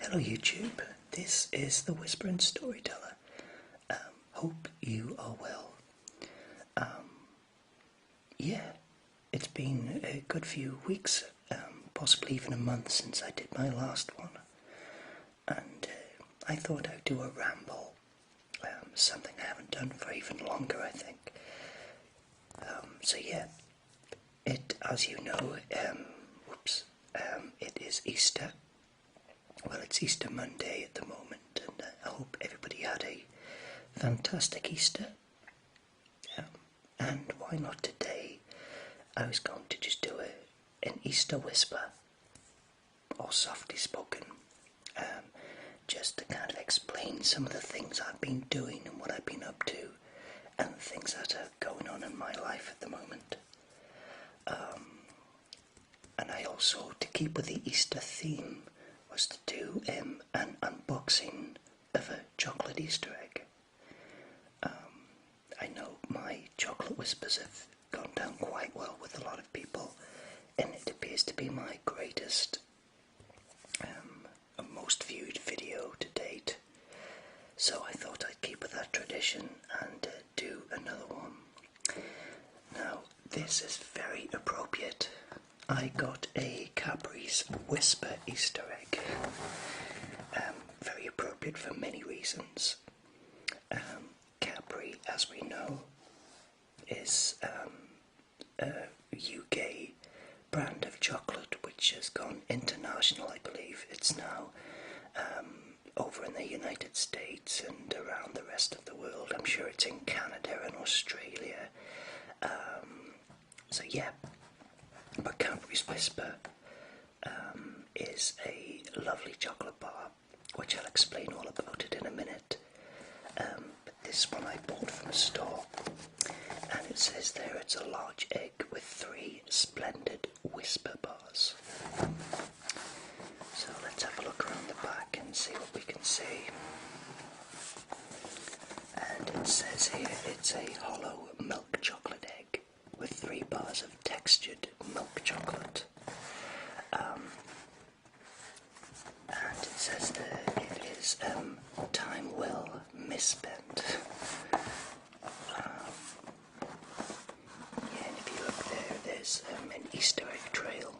Hello YouTube, this is the Whispering Storyteller. Hope you are well. Yeah, it's been a good few weeks, possibly even a month since I did my last one. And I thought I'd do a ramble, something I haven't done for even longer, I think. So yeah, as you know, it is Easter. Well, it's Easter Monday at the moment, and I hope everybody had a fantastic Easter. And why not today? I was going to just do an Easter whisper, or softly spoken, just to kind of explain some of the things I've been doing and what I've been up to, and the things that are going on in my life at the moment. And I also, to keep with the Easter theme, was to do an unboxing of a chocolate Easter egg. I know my chocolate whispers have gone down quite well with a lot of people, and it appears to be my greatest most viewed video to date. So I thought I'd keep with that tradition and do another one. Now, this is very appropriate. I got a Cadburys Whisper Easter egg. Very appropriate for many reasons. Cadbury, as we know, is a UK brand of chocolate which has gone international, I believe. It's now over in the United States and around the rest of the world. I'm sure it's in Canada and Australia. So yeah, but Cadbury's Whisper is a lovely chocolate bar, which I'll explain all about it in a minute. But this one I bought from a store, and it says there it's a large egg with 3 splendid whisper bars. So let's have a look around the back and see what we can see. And it says here it's a hollow milk chocolate egg with 3 bars of textured milk chocolate. And it says there it is time well misspent. Yeah, and if you look there, there's an Easter egg trail,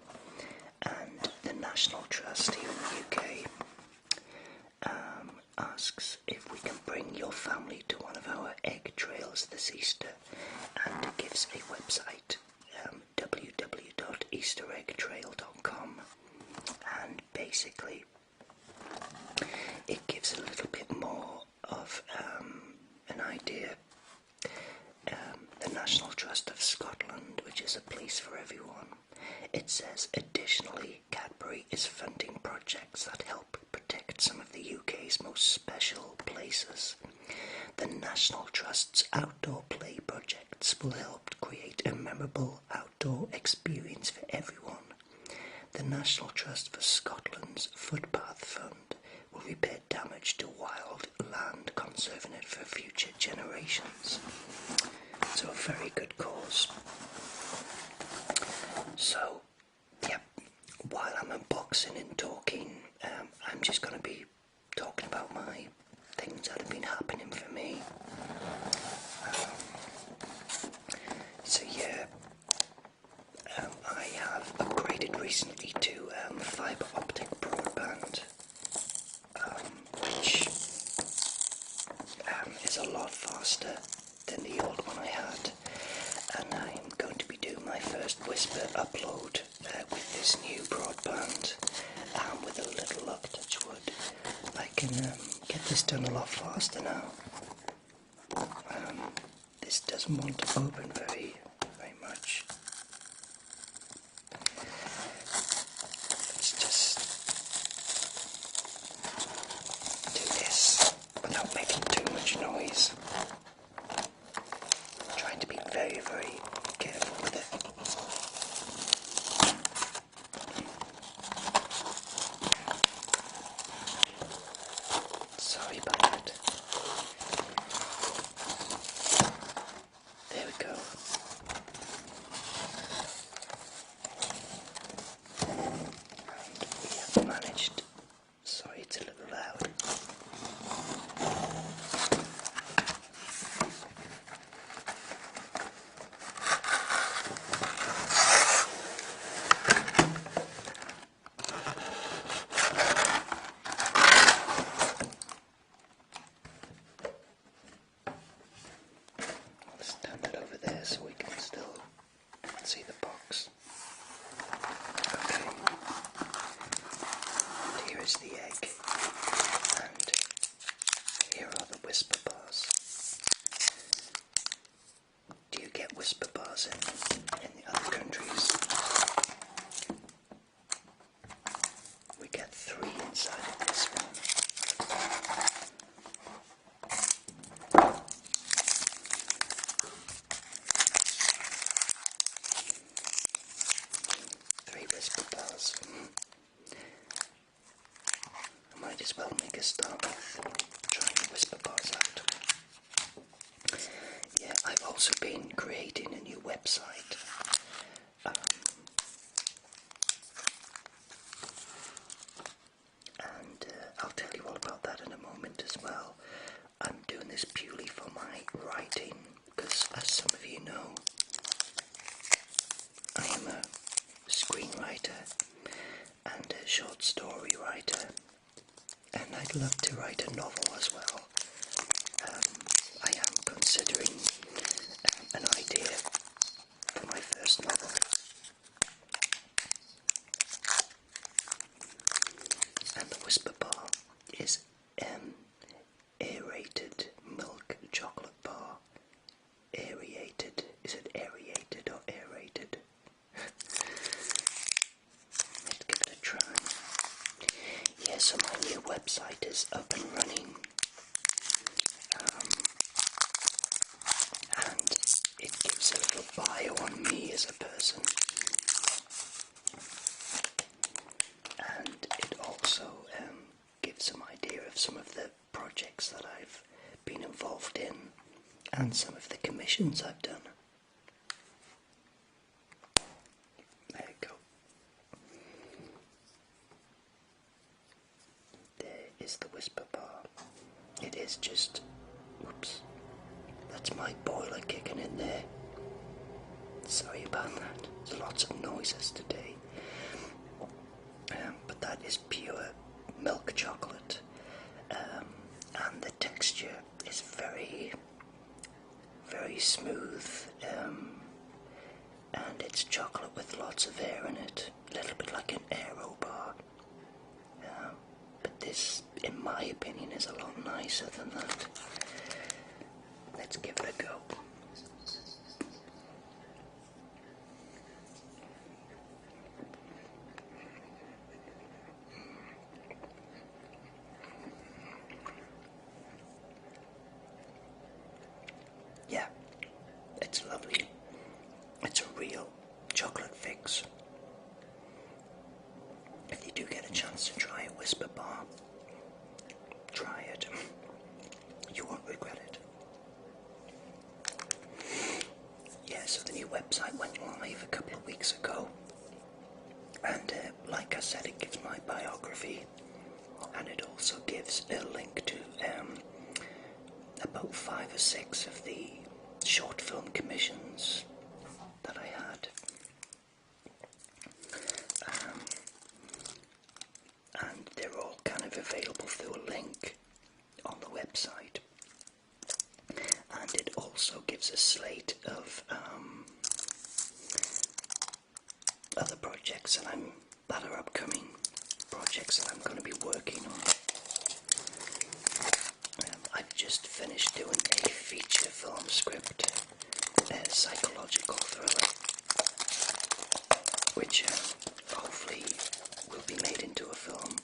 and the National Trust here in the UK asks if we can bring your family to one of our egg trails this Easter, and it gives a website, www.eastereggtrail.com, and basically it gives a little bit more of an idea. The National Trust of Scotland, which is a place for everyone, it says additionally Cadbury is funding projects that help protect some of the UK's most special places. The National Trust's outdoor play projects will help create a memorable outdoor experience for everyone. The National Trust for Scotland's Footpath Fund will repair damage to wild land, conserving it for future generations. So a very good cause. So, yeah, while I'm unboxing and talking, I'm just going to be talking about my things that have been happening for me. So yeah, I have upgraded recently to fibre optic broadband, which is a lot faster than the old one I had, and I'm going to be doing my first Whisper upload with this new broadband, and with a little luck, touch wood, I can get this done a lot faster now. This doesn't want to open very much. Let's just do this without making too much noise. I'm trying to be very, very careful with it. Sorry about that. There we go. And we have managed. Sorry, it's a 3 inside of this one. 3 whisper bars. I might as well make a start with trying the whisper bars out. Yeah, I've also been creating a new website. And I'll tell you all about that in a moment as well. I'm doing this purely for my writing, because as some of you know, I am a screenwriter and a short story writer, and I'd love to write a novel as well. I am considering an idea for my first novel. And the whisper bar is aerated milk chocolate bar. Aerated. Is it aerated or aerated? Let's give it a try. Yeah, so my new website is up and running. And it gives a little bio on me as a person. And it also gives some idea of some of the projects that I've been involved in and some of the commissions I've done. There you go. There is the whisper bar. It is just, whoops, that's my boiler kicking in there. Sorry about that. There's lots of noises today. But that is pure milk chocolate. And the texture is very, very smooth. And it's chocolate with lots of air in it. A little bit like an aero bar. But this, in my opinion, is a lot nicer than that. Let's give it a go. Yeah, it's lovely. It's a real chocolate fix. If you do get a chance to try a whisper bar, try it. You won't regret it. Yeah, so the new website went live a couple of weeks ago. And like I said, it gives my biography. And it also gives a link to about 5 or 6 of the short film commissions that I had. And they're all kind of available through a link on the website. And it also gives a slate of other projects that are upcoming, projects that I'm going to be working on. I've just finished doing a feature film script, a psychological thriller, which hopefully will be made into a film.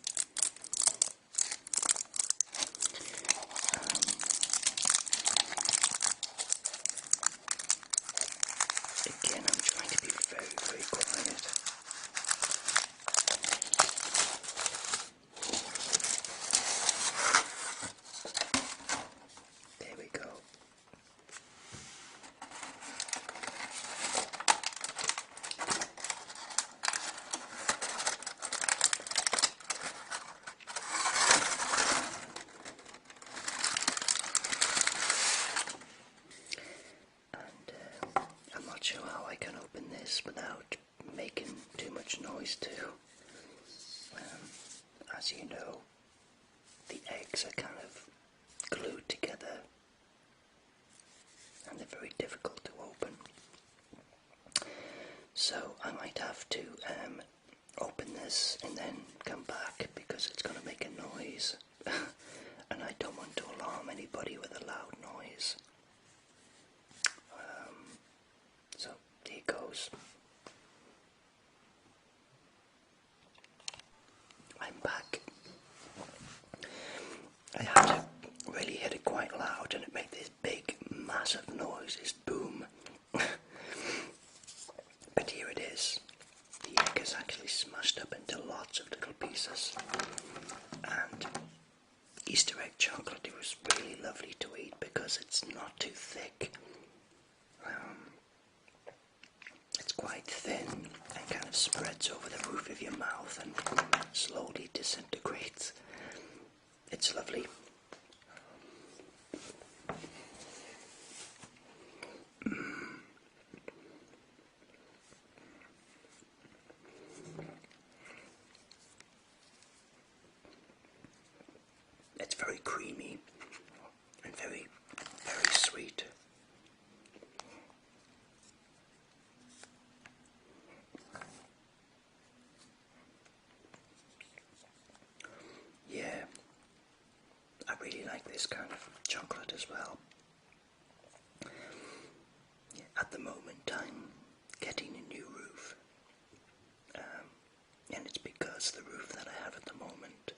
Again, I'm trying to be very, very quiet. There we go. I'm not sure how I can open this without making too much noise too. As you know, the eggs are kind of glued together and they're very difficult to open. So I might have to open this and then come back because it's going to make a noise. And I don't want to alarm anybody with a loud noise. So there it goes. I'm back, I had to really hit it quite loud, and it made this big, massive noise, this boom. But here it is. The egg is actually smashed up into lots of little pieces, and Easter egg chocolate, it was really lovely to eat because it's not too thick. It's quite thin and kind of spreads over the roof of your mouth and slowly disintegrates. It's lovely. It's very creamy and very, very sweet. Yeah, I really like this kind of chocolate as well. At the moment I'm getting a new roof, and it's because the roof that I have at the moment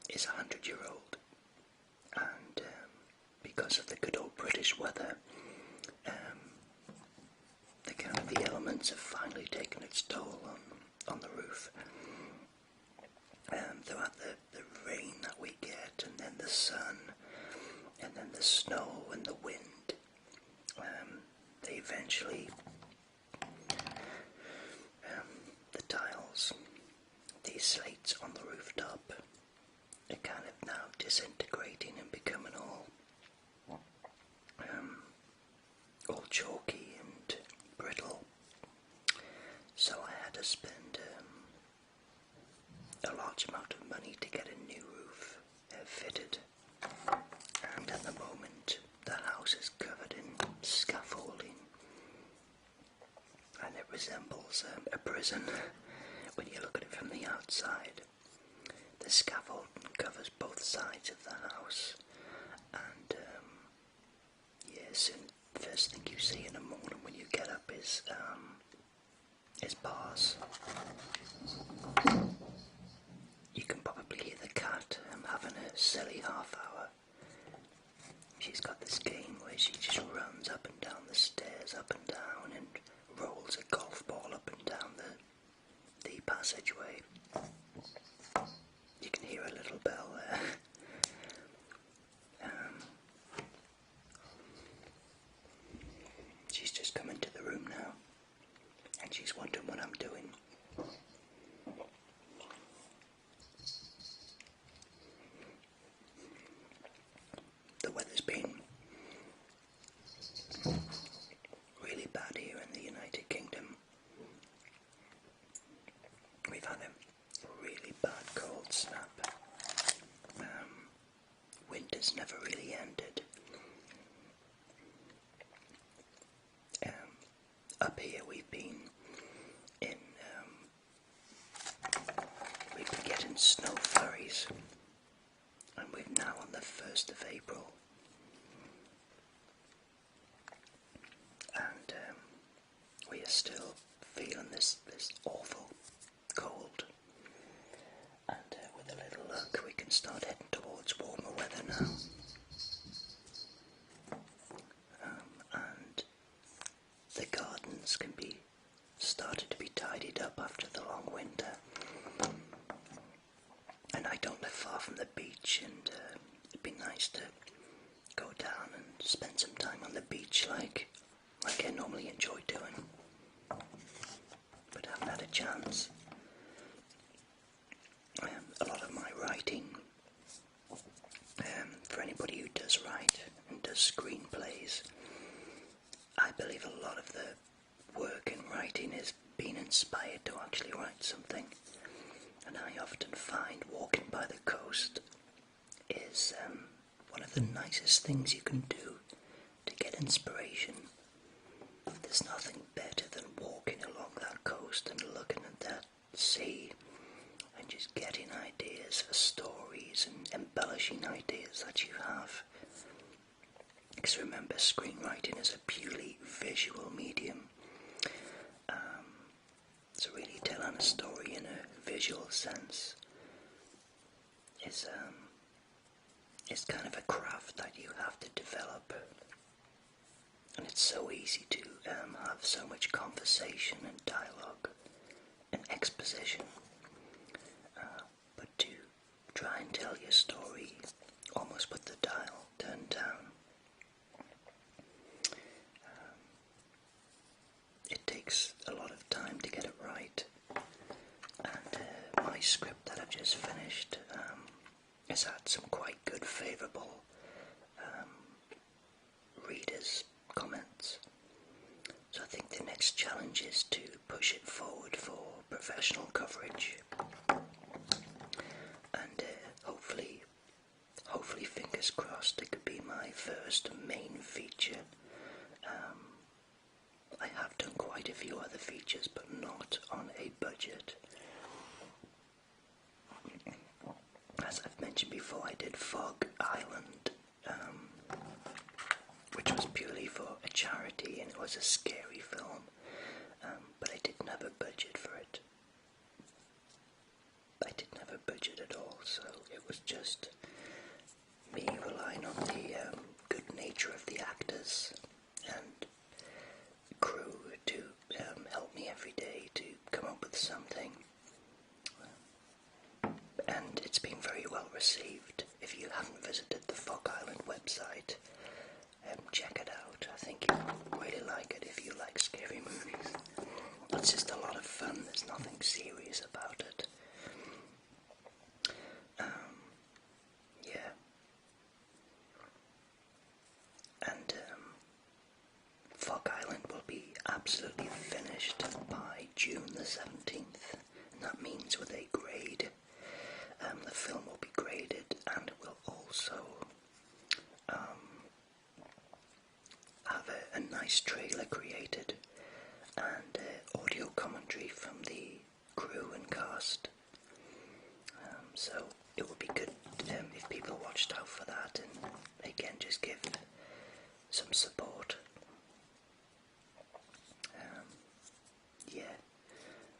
is 100-year-old, and because of the good old British weather, the elements have finally taken its toll on the roof. Throughout the rain that we get, and then the sun, and then the snow and the wind, they eventually, the tiles, these slates on the rooftop, are kind of now disintegrating and becoming all chalky and brittle. So I had to spend a large amount of money to get a new roof fitted, and at the moment the house is covered in scaffolding, and it resembles a prison when you look at it from the outside. The scaffolding covers both sides of the house, and yes, and the first thing you see in the morning when you get up is bars. You can probably hear the cat having a silly half hour. She's got this game where she just runs up and down the stairs, up and down, and rolls a golf ball up and down the passageway. You can hear a little bell there. She's just come into the room now, and she's wondering what I'm doing. The weather's been really bad here in the United Kingdom. We've had a really bad cold snap. Winter's never really ended. Up here we've been getting snow flurries, and we're now on the 1st of April, and we are still feeling this awful cold, and with a little luck we can start heading towards warmer weather now. And the gardens can be started to be tidied up after the long winter. And I don't live far from the beach, and it'd be nice to go down and spend some time on the beach like I normally enjoy doing, but I haven't had a chance. A lot of my writing, for anybody who does write and does screenplays, I believe a lot of the work in writing is being inspired to actually write something. And I often find walking by the coast is one of the nicest things you can do to get inspiration. There's nothing better than walking along that coast and looking at that sea and just getting ideas for stories and embellishing ideas that you have. Because remember, screenwriting is a purely visual medium. So really telling a story in a visual it's kind of a craft that you have to develop, and it's so easy to have so much conversation and dialogue and exposition, but to try and tell your story almost with the dial turned down, it takes a lot of time to get it right. And my script that I've just finished has had some quite good favourable readers' comments. So I think the next challenge is to push it forward for professional coverage, and hopefully fingers crossed, it could be my first main feature. I have done quite a few other features, but not on a budget. As I've mentioned before, I did Fog Island, which was purely for a charity, and it was a scary film, but I didn't have a budget for it. I didn't have a budget at all, so it was just me relying on the good nature of the actors and crew to help me every day to come up with something. And it's been very well received. If you haven't visited the Fog Island website, check it out. I think you'll really like it if you like scary movies. It's just a lot of fun, there's nothing serious about it. Yeah. And Fog Island will be absolutely finished by June the 17th, and that means with a grade. The film will be graded, and it will also have a nice trailer created and audio commentary from the crew and cast. So it would be good if people watched out for that, and again just give some support. Yeah,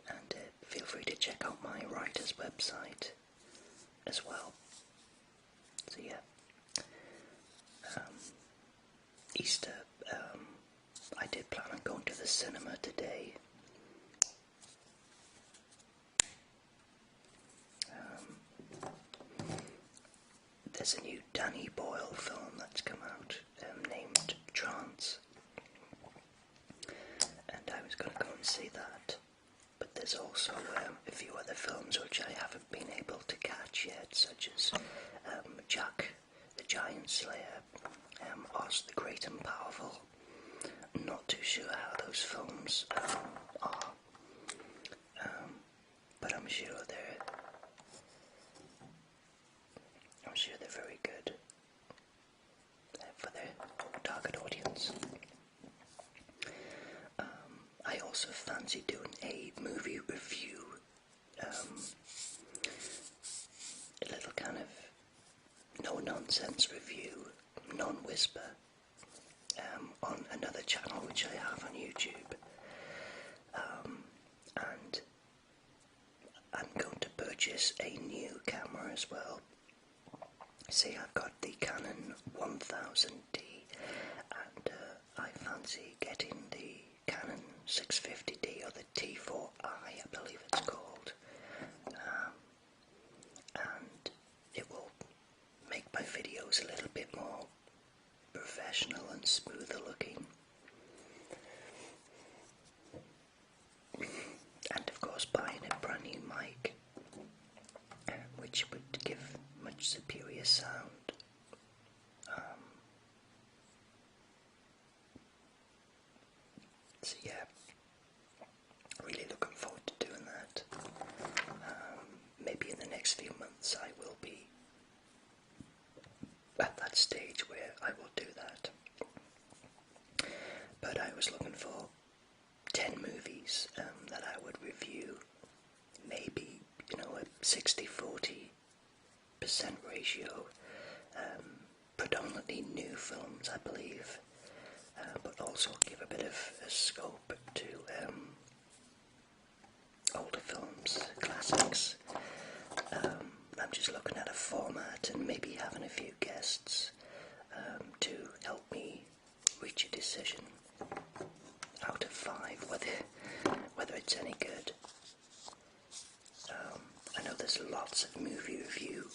and feel free to check out my writer's website as well. So yeah, Easter, I did plan on going to the cinema today. There's a new Danny Boyle film that's come out, named Trance, and I was going to go and see that. But there's also a few other films which I haven't been able to catch yet, such as Choc, the Giant Slayer, Oz the Great and Powerful. I'm not too sure how those films are, but I'm sure they're very good for their target audience. I also fancy doing a movie review, a little kind of no-nonsense review, non-whisper, on another channel which I have on YouTube. And I'm going to purchase a new camera as well. See, I've got the Canon 1000D, and I fancy getting the Canon 650D, or the T4i, I believe it's called, and it will make my videos a little bit more professional and smoother looking. And of course buying a brand new mic, which would give much superior sound. So yeah, really looking forward to doing that. Maybe in the next few months I will be at that stage where I will do that. But I was looking for 10 movies that I would review, maybe, a 60-40% ratio, predominantly new films, I believe, but also give a bit of a scope to older films, classics. I'm just looking at a format and maybe having a few guests there's lots of movie review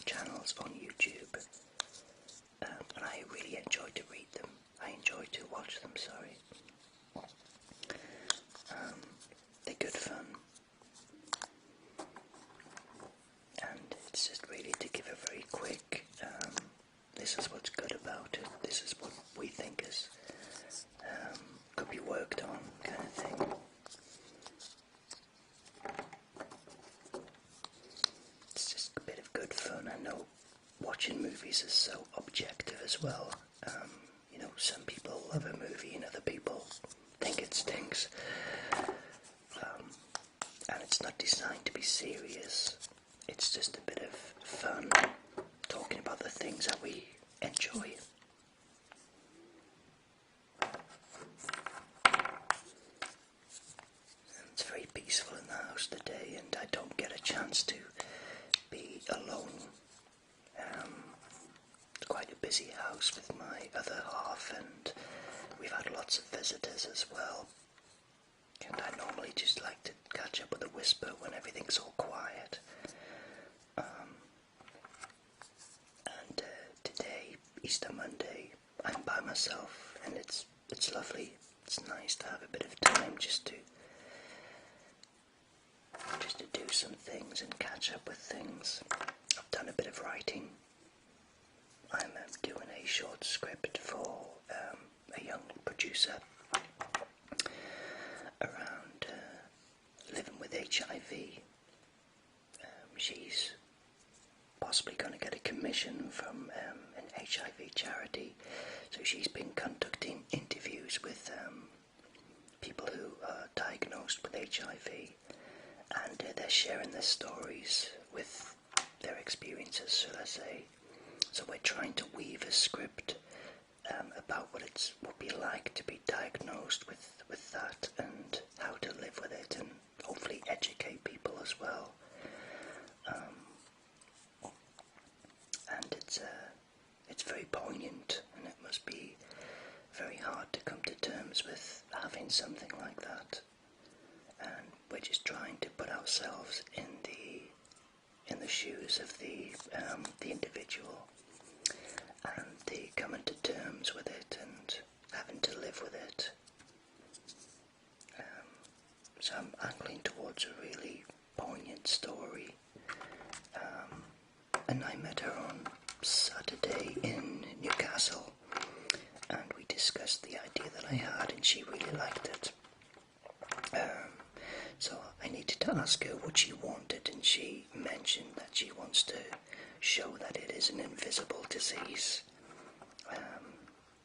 channels on YouTube, and I really enjoy to read them. I enjoy to watch them, sorry. They're good fun. And it's just really to give a very quick, this is what's good about it, this is what we think is, could be worked on, kind of thing. It's just a bit of good fun. I know watching movies is so objective as well. You know, some people love a movie and other people think it stinks. And it's not designed to be serious. It's just a bit of fun, talking about the things that we enjoy. It's very peaceful in the house today, and I don't get a chance to be alone. It's quite a busy house with my other half, and we've had lots of visitors as well. And I normally just like to catch up with a whisper when everything's all quiet. And today, Easter Monday, I'm by myself, and it's lovely. It's nice to have a bit of time just to do some things and catch up with things. I've done a bit of writing. I'm doing a short script for a young producer around living with HIV. She's possibly going to get a commission from an HIV charity, so she's been conducting interviews with people who are diagnosed with HIV, and they're sharing their stories with their experiences, shall I say. So we're trying to weave a script about what it would be like to be diagnosed with that, and how to live with it, and hopefully educate people as well. And it's very poignant, and it must be very hard to come to terms with having something like that. And we're just trying to put ourselves in the shoes of the individual, and the coming to terms with it and having to live with it. So I'm angling towards a really poignant story. And I met her on Saturday in Newcastle, and we discussed the idea that I had, and she really liked it. So I needed to ask her what she wanted, and she mentioned that she wants to show that it is an invisible disease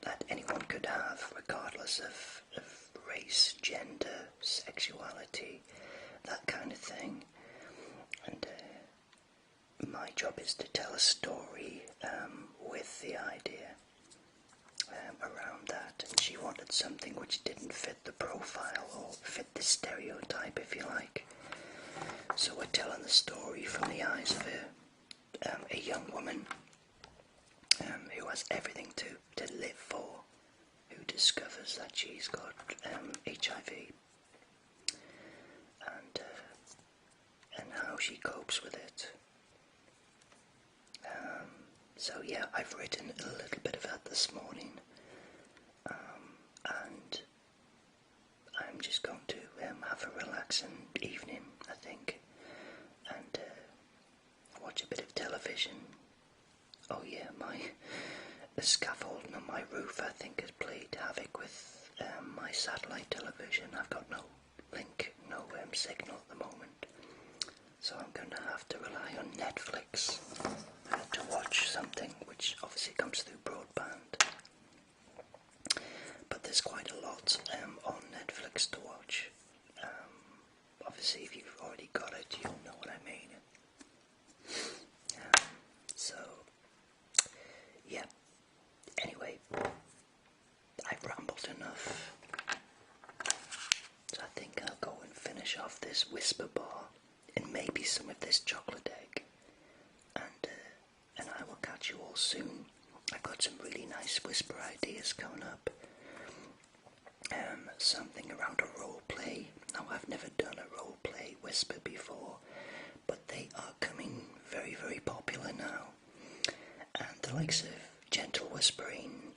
that anyone could have, regardless of race, gender, sexuality, that kind of thing. And my job is to tell a story with the idea around that, and she wanted something which didn't fit the profile or fit the stereotype, if you like. So we're telling the story from the eyes of a young woman who has everything to live for, who discovers that she's got HIV, and how she copes with it. So yeah, I've written a little bit of that this morning, and I'm just going to have a relaxing evening, I think, and watch a bit of television. Oh yeah, the scaffolding on my roof, I think, has played havoc with my satellite television. I've got no link, no signal at the moment, so I'm going to have to rely on Netflix to watch something which obviously comes through broadband. But there's quite a lot on Netflix to watch. Obviously, if you've already got it, you'll know what I mean. So, yeah. Anyway, I've rambled enough. So I think I'll go and finish off this whisper bar and maybe some of this chocolate egg. And I will catch you all soon. I've got some really nice whisper ideas coming up. Something around a role play. Now, I've never done a role play whisper before, but they are coming very, very popular now. And the likes of Gentle Whispering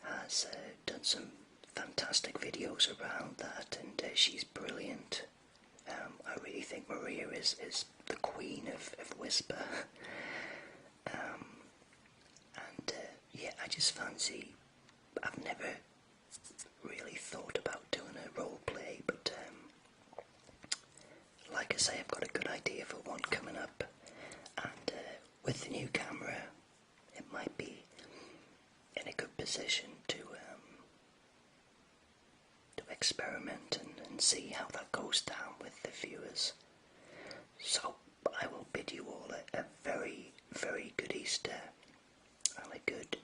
has done some fantastic videos around that, and she's brilliant. I really think Maria is the queen of whisper. And yeah, I just fancy, I've never really thought about doing a role play, but like I say, I've got a good idea for one coming up, and with the new camera, it might be in a good position to experiment and see how that goes down with the viewers. So I will bid you all a very, very good Easter and a good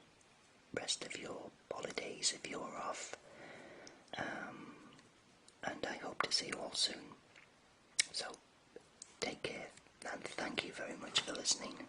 rest of your holidays if you're off, and I hope to see you all soon. So take care, and thank you very much for listening.